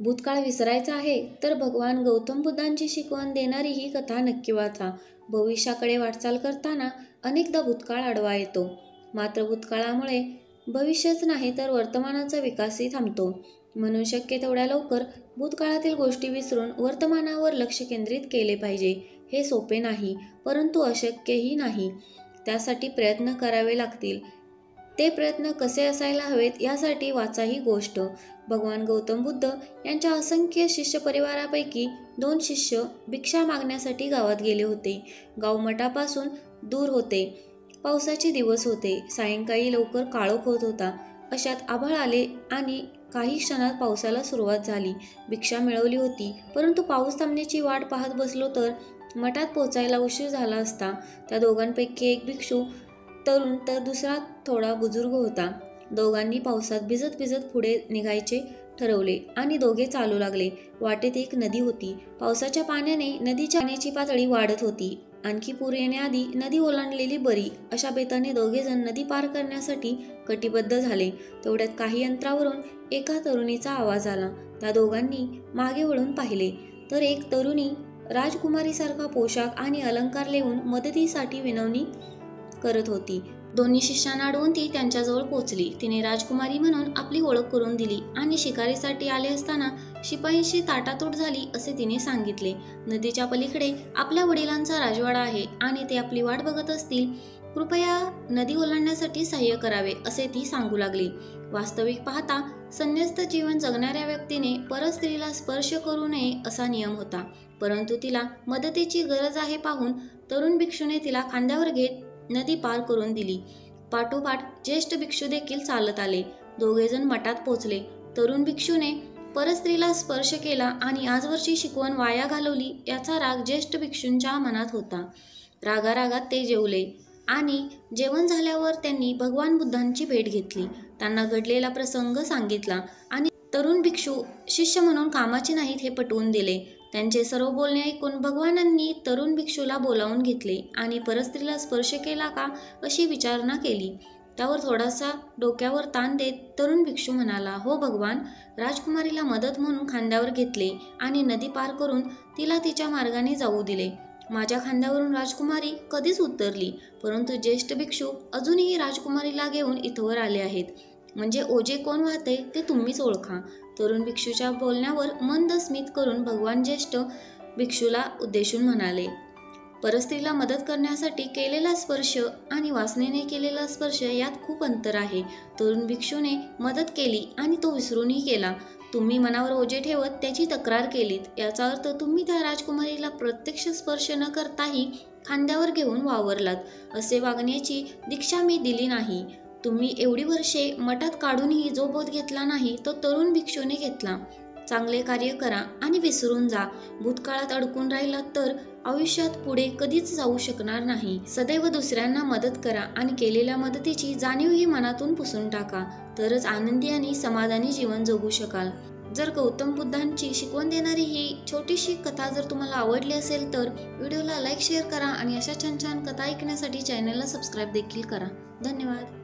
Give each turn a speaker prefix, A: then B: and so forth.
A: भूतकाळ विसरायचा आहे तर भगवान गौतम बुद्धांची शिकवण देणारी ही कथा नक्की वाचा. भविष्याकडे वाटचाल करताना अनेकदा भूतकाळ आडवा येतो. मात्र भूतकाळामुळे भविष्यच नाही तर वर्तमानाचा विकासही थांबतो. म्हणून शक्य तेवढ्या लवकर भूतकाळातील गोष्टी विसरून वर्तमानावर लक्ष केंद्रित केले पाहिजे. हे सोपे नाही, परंतु अशक्यही नाही. त्यासाठी प्रयत्न करावे लागतील. ते प्रयत्न कसे असायला हवेत यासाठी वाचा ही गोष्ट. भगवान गौतम बुद्ध यांच्या असंख्य शिष्य परिवारापैकी 2 शिष्य भिक्षा मागण्यासाठी गावात गेले होते. गाव मठापासून दूर होते. पावसाचे दिवस होते. सायंकाळी लवकर काळोख होत होता. अशात आभाळ आले आणि काही क्षणात पावसाला सुरुवात झाली. भिक्षा मिळवली होती, परंतु पाऊस थांबण्याची वाट पाहत बसलो तर मठात पोचायला उशीर झाला असता. त्या दोघांपैकी एक भिक्षू तरुण तर दुसरा थोडा बुजुर्ग होता. दोघांनी पावसात भिजत भिजत पुढे निघायचे ठरवले आणि दोघे चालू लागले. वाटेत एक नदी होती. पावसाच्या पाण्याने नदीच्या पाण्याची पातळी वाढत होती. आणखी पूर येण्याआधी नदी ओलांडलेली बरी, अशा बेताने दोघेजण नदी पार करण्यासाठी कटिबद्ध झाले. तेवढ्यात काही अंतरावरून एका तरुणीचा आवाज आला. त्या दोघांनी मागे वळून पाहिले तर एक तरुणी राजकुमारीसारखा पोशाख आणि अलंकार लेवून मदतीसाठी विनवणी करत होती. दोन्ही शिष्यांना अडवून ती त्यांच्याजवळ पोचली. तिने राजकुमारी म्हणून आपली ओळख करून दिली आणि शिकारीसाठी आले असताना शिपाईंशी ताटातूट झाली असे तिने सांगितले. नदीच्या पलीकडे आपल्या वडिलांचा राजवाडा आहे आणि ते आपली वाट बघत असतील. कृपया नदी ओलांडण्यासाठी सहाय्य करावे असे ती सांगू लागली. वास्तविक पाहता संन्यस्त जीवन जगणाऱ्या व्यक्तीने परस्त्रीला स्पर्श करू नये असा नियम होता, परंतु तिला मदतीची गरज आहे पाहून तरुण भिक्षूने तिला खांद्यावर घेत नदी पार करून दिली. पाठोपाठ ज्येष्ठ भिक्षू देखील चालत आले. दोघेजण मठात पोचले. तरुण भिक्षूने परस्त्रीला स्पर्श केला आणि आजवरची शिकवण वाया घालवली याचा राग ज्येष्ठ भिक्षूंच्या मनात होता. रागारागात ते जेवले आणि जेवण झाल्यावर त्यांनी भगवान बुद्धांची भेट घेतली. त्यांना घडलेला प्रसंग सांगितला आणि तरुण भिक्षू शिष्य म्हणून कामाचे नाहीत हे पटवून दिले. त्यांचे सर्व बोलणे ऐकून भगवानांनी तरुण भिक्षूला बोलावून घेतले आणि परस्त्रीला स्पर्श केला का अशी विचारणा केली. त्यावर थोडासा डोक्यावर ताण देत तरुण भिक्षू म्हणाला, हो भगवान, राजकुमारीला मदत म्हणून खांद्यावर घेतले आणि नदी पार करून तिला तिच्या मार्गाने जाऊ दिले. माझ्या खांद्यावरून राजकुमारी कधीच उतरली, परंतु ज्येष्ठ भिक्षू अजूनही राजकुमारीला घेऊन इथवर आले आहेत. म्हणजे ओझे कोण वाहते ते तुम्हीच ओळखा. तरुण भिक्षूच्या बोलण्यावर मंद स्मित करून भगवान ज्येष्ठ भिक्षूला उद्देशून म्हणाले, परस्त्रीला मदत करण्यासाठी केलेला स्पर्श आणि वासनेने केलेला स्पर्श यात खूप अंतर आहे. तरुण भिक्षूने मदत केली आणि तो विसरूनही केला. तुम्ही मनावर ओझे ठेवत त्याची तक्रार केलीत. याचा अर्थ तुम्ही त्या राजकुमारीला प्रत्यक्ष स्पर्श न करताही खांद्यावर घेऊन वावरलात. असे वागण्याची दीक्षा मी दिली नाही. तुम्ही एवढी वर्षे मठात काढूनही जो बोध घेतला नाही तो तरुण भिक्षूने घेतला. चांगले कार्य करा आणि विसरून जा. भूतकाळात अडकून राहिलात तर आयुष्यात पुढे कधीच जाऊ शकणार नाही. सदैव दुसऱ्यांना मदत करा आणि केलेल्या मदतीची जाणीवही मनातून पुसून टाका. तरच आनंदी आणि समाधानी जीवन जगू शकाल. जर गौतम बुद्धांची शिकवण देणारी ही छोटीशी कथा जर तुम्हाला आवडली असेल तर व्हिडिओला लाईक शेअर करा आणि अशा छान छान कथा ऐकण्यासाठी चॅनलला सबस्क्राईब देखील करा. धन्यवाद.